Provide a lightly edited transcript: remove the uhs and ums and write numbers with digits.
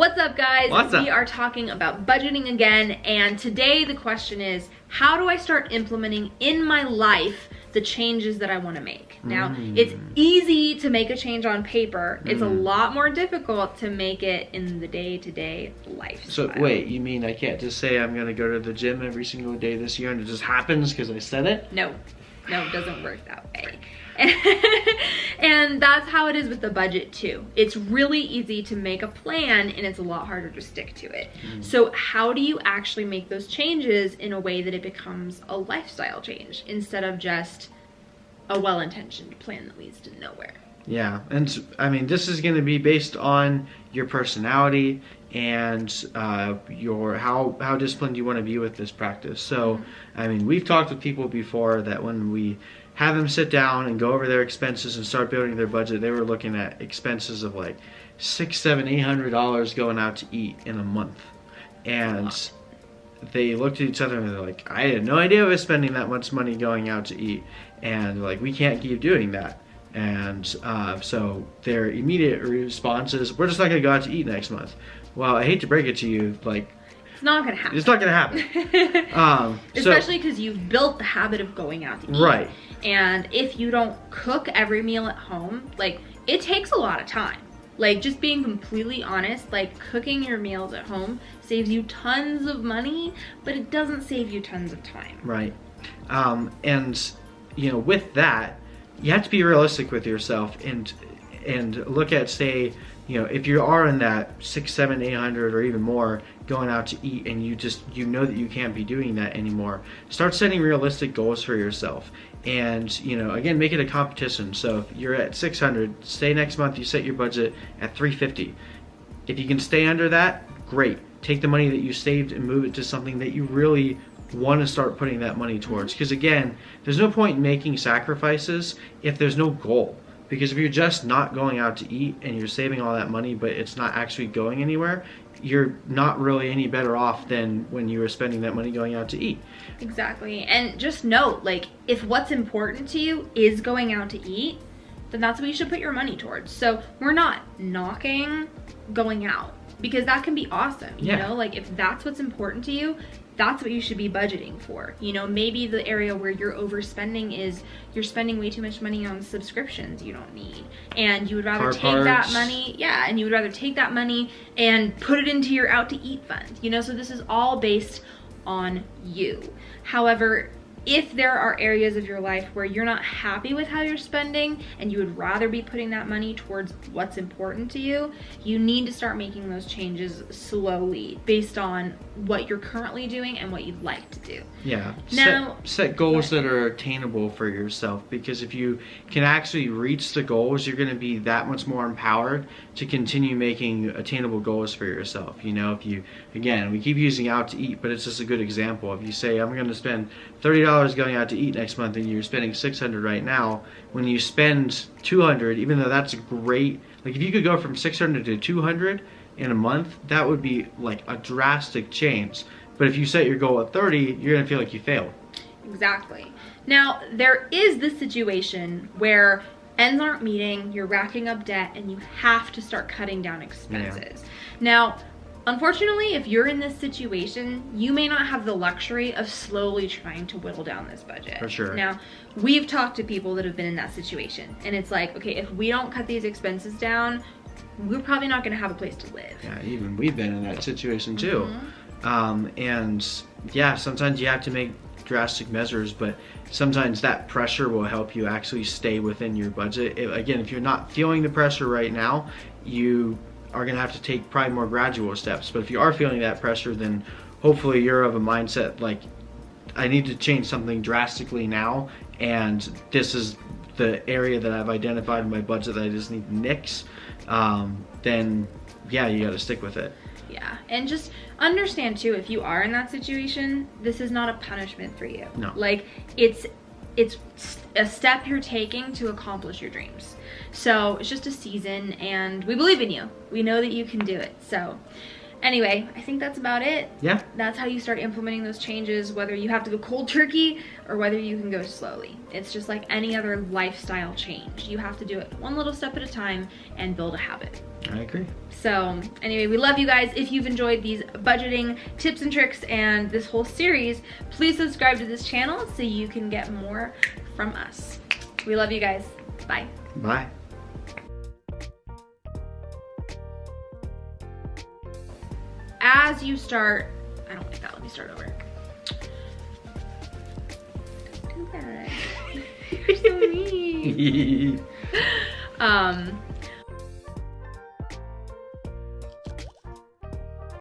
What's up, guys? What's up? We are talking about budgeting again, and today the question is, how do I start implementing in my life the changes that I want to make? Now, it's easy to make a change on paper. It's a lot more difficult to make it in the day-to-day lifestyle. So wait, you mean I can't just say I'm gonna go to the gym every single day this year and it just happens because I said it? No, it doesn't work that way. And that's how it is with the budget too. It's really easy to make a plan and it's a lot harder to stick to it. So how do you actually make those changes in a way that it becomes a lifestyle change instead of just a well-intentioned plan that leads to nowhere? Yeah, and I mean, this is going to be based on your personality and your how disciplined you want to be with this practice. So, I mean, we've talked with people before that when we have them sit down and go over their expenses and start building their budget, they were looking at expenses of like $600, $700, $800 going out to eat in a month, and they looked at each other and they're like, I had no idea I was spending that much money going out to eat, and like, we can't keep doing that. And so their immediate response is, we're just not going to go out to eat next month. Well, I hate to break it to you, like, it's not gonna happen. It's not gonna happen. Especially because you've built the habit of going out to eat. Right. And if you don't cook every meal at home, like, it takes a lot of time. Like, just being completely honest, like, cooking your meals at home saves you tons of money, but it doesn't save you tons of time. Right. And, you know, with that, you have to be realistic with yourself and look at, say, you know, if you are in that 600, 700, 800 or even more going out to eat, and you know that you can't be doing that anymore, start setting realistic goals for yourself. And, you know, again, make it a competition. So if you're at 600, say next month you set your budget at 350. If you can stay under that, great. Take the money that you saved and move it to something that you really want to start putting that money towards. Because again, there's no point in making sacrifices if there's no goal. Because if you're just not going out to eat and you're saving all that money but it's not actually going anywhere, you're not really any better off than when you were spending that money going out to eat. Exactly. And just note, like, if what's important to you is going out to eat, then that's what you should put your money towards. So we're not knocking going out, because that can be awesome, you know? Like, if that's what's important to you, that's what you should be budgeting for. You know, maybe the area where you're overspending is you're spending way too much money on subscriptions you don't need, and you would rather take that money, and you would rather take that money and put it into your out to eat fund, you know? So this is all based on you. However, if there are areas of your life where you're not happy with how you're spending and you would rather be putting that money towards what's important to you, you need to start making those changes slowly based on what you're currently doing and what you'd like to do. Yeah. Now, set goals that are attainable for yourself, because if you can actually reach the goals, you're going to be that much more empowered to continue making attainable goals for yourself. You know, if you, again, we keep using out to eat, but it's just a good example. If you say, I'm going to spend $30 going out to eat next month, and you're spending $600 right now, when you spend $200, even though that's great, like if you could go from $600 to $200 in a month, that would be like a drastic change. But if you set your goal at 30, you're gonna feel like you failed. Exactly. Now, there is this situation where ends aren't meeting, you're racking up debt, and you have to start cutting down expenses. Now, unfortunately, if you're in this situation, you may not have the luxury of slowly trying to whittle down this budget. For sure. Now, we've talked to people that have been in that situation, and it's like, okay, if we don't cut these expenses down, we're probably not going to have a place to live. Yeah, even we've been in that situation too. And yeah, sometimes you have to make drastic measures, but sometimes that pressure will help you actually stay within your budget. Again, if you're not feeling the pressure right now, you are going to have to take probably more gradual steps. But if you are feeling that pressure, then hopefully you're of a mindset like, I need to change something drastically now, and this is the area that I've identified in my budget that I just need to nix. Then yeah, you got to stick with it. Yeah, and just understand too, if you are in that situation, this is not a punishment for you. No. Like, it's a step you're taking to accomplish your dreams. So it's just a season, and we believe in you. We know that you can do it. So Anyway, I think that's about it. Yeah. That's how you start implementing those changes, whether you have to go cold turkey or whether you can go slowly. It's just like any other lifestyle change. You have to do it one little step at a time and build a habit. I agree. So anyway, we love you guys. If you've enjoyed these budgeting tips and tricks and this whole series, please subscribe to this channel so you can get more from us. We love you guys. Bye. Bye. As you start, I don't like that, let me start over. Don't do that. You're so mean.